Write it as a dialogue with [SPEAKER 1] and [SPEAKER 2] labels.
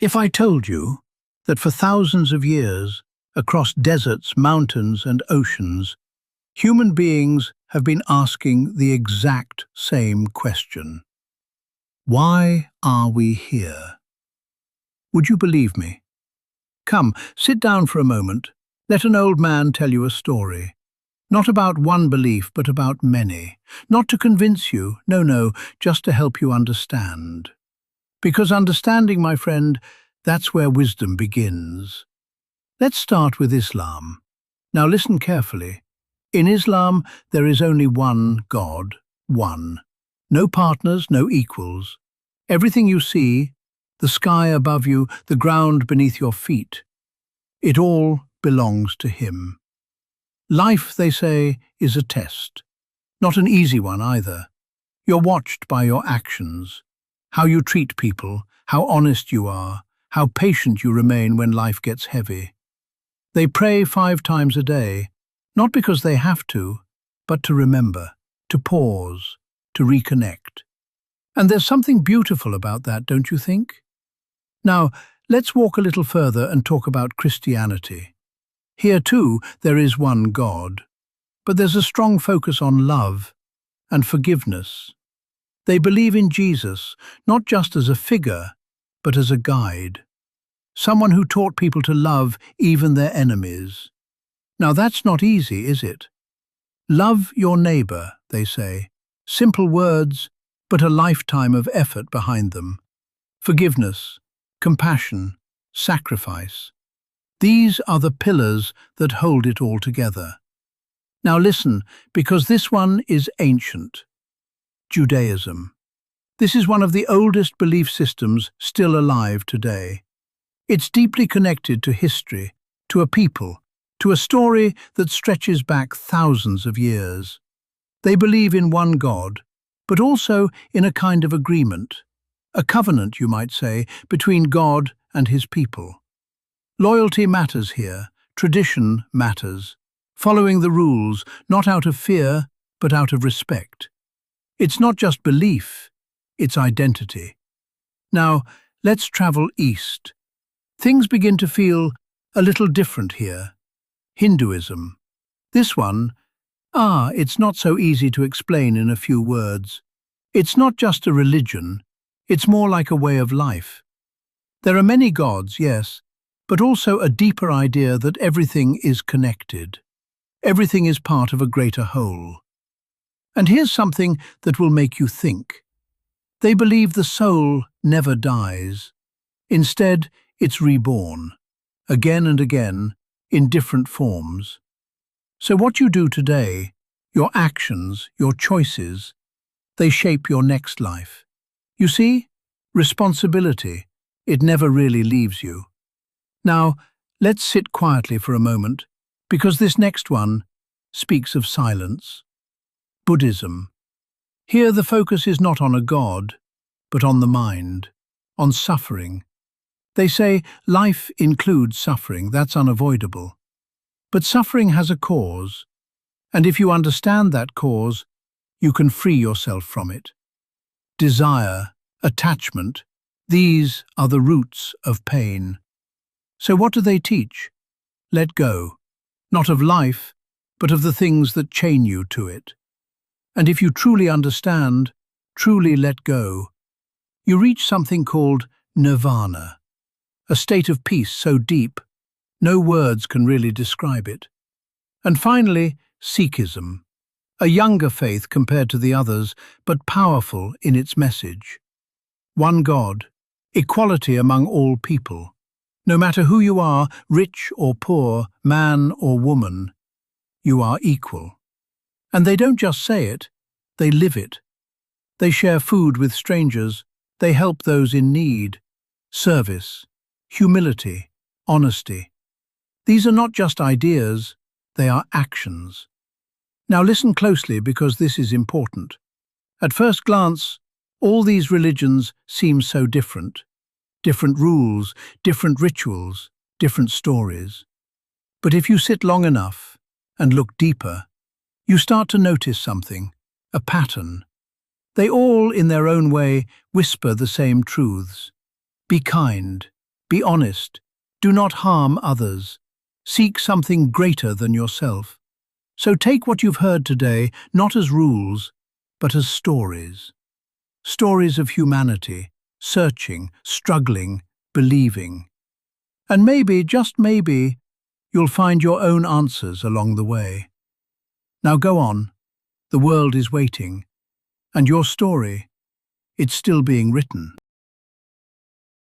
[SPEAKER 1] If I told you that for thousands of years, across deserts, mountains, and oceans, human beings have been asking the exact same question: why are we here? Would you believe me? Come, sit down for a moment. Let an old man tell you a story. Not about one belief, but about many. Not to convince you, no, just to help you understand. Because understanding, my friend, that's where wisdom begins. Let's start with Islam. Now listen carefully. In Islam, there is only one God, one. No partners, no equals. Everything you see, the sky above you, the ground beneath your feet, it all belongs to Him. Life, they say, is a test. Not an easy one either. You're watched by your actions, how you treat people, how honest you are, how patient you remain when life gets heavy. They pray 5 times a day, not because they have to, but to remember, to pause, to reconnect. And there's something beautiful about that, don't you think? Now, let's walk a little further and talk about Christianity. Here too, there is one God, but there's a strong focus on love and forgiveness. They believe in Jesus, not just as a figure, but as a guide. Someone who taught people to love even their enemies. Now that's not easy, is it? Love your neighbor, they say. Simple words, but a lifetime of effort behind them. Forgiveness, compassion, sacrifice. These are the pillars that hold it all together. Now listen, because this one is ancient. Judaism. This is one of the oldest belief systems still alive today. It's deeply connected to history, to a people, to a story that stretches back thousands of years. They believe in one God, but also in a kind of agreement, a covenant, you might say, between God and His people. Loyalty matters here, tradition matters, following the rules, not out of fear, but out of respect. It's not just belief, it's identity. Now, let's travel east. Things begin to feel a little different here. Hinduism. This one, it's not so easy to explain in a few words. It's not just a religion, it's more like a way of life. There are many gods, yes, but also a deeper idea that everything is connected. Everything is part of a greater whole. And here's something that will make you think. They believe the soul never dies. Instead, it's reborn, again and again, in different forms. So what you do today, your actions, your choices, they shape your next life. You see, responsibility, it never really leaves you. Now, let's sit quietly for a moment, because this next one speaks of silence. Buddhism. Here the focus is not on a god, but on the mind, on suffering. They say life includes suffering, that's unavoidable. But suffering has a cause, and if you understand that cause, you can free yourself from it. Desire, attachment, these are the roots of pain. So what do they teach? Let go, not of life, but of the things that chain you to it. And if you truly understand, truly let go, you reach something called nirvana, a state of peace so deep, no words can really describe it. And finally, Sikhism, a younger faith compared to the others, but powerful in its message. One God, equality among all people. No matter who you are, rich or poor, man or woman, you are equal. And they don't just say it, they live it. They share food with strangers, they help those in need. Service, humility, honesty. These are not just ideas, they are actions. Now listen closely because this is important. At first glance, all these religions seem so different. Different rules, different rituals, different stories. But if you sit long enough and look deeper, you start to notice something, a pattern. They all, in their own way, whisper the same truths. Be kind, Be honest. Do not harm others. Seek something greater than yourself. So take what you've heard today, not as rules, but as stories. Stories of humanity, searching, struggling, believing. And maybe, just maybe, you'll find your own answers along the way. Now go on. The world is waiting. And your story, it's still being written.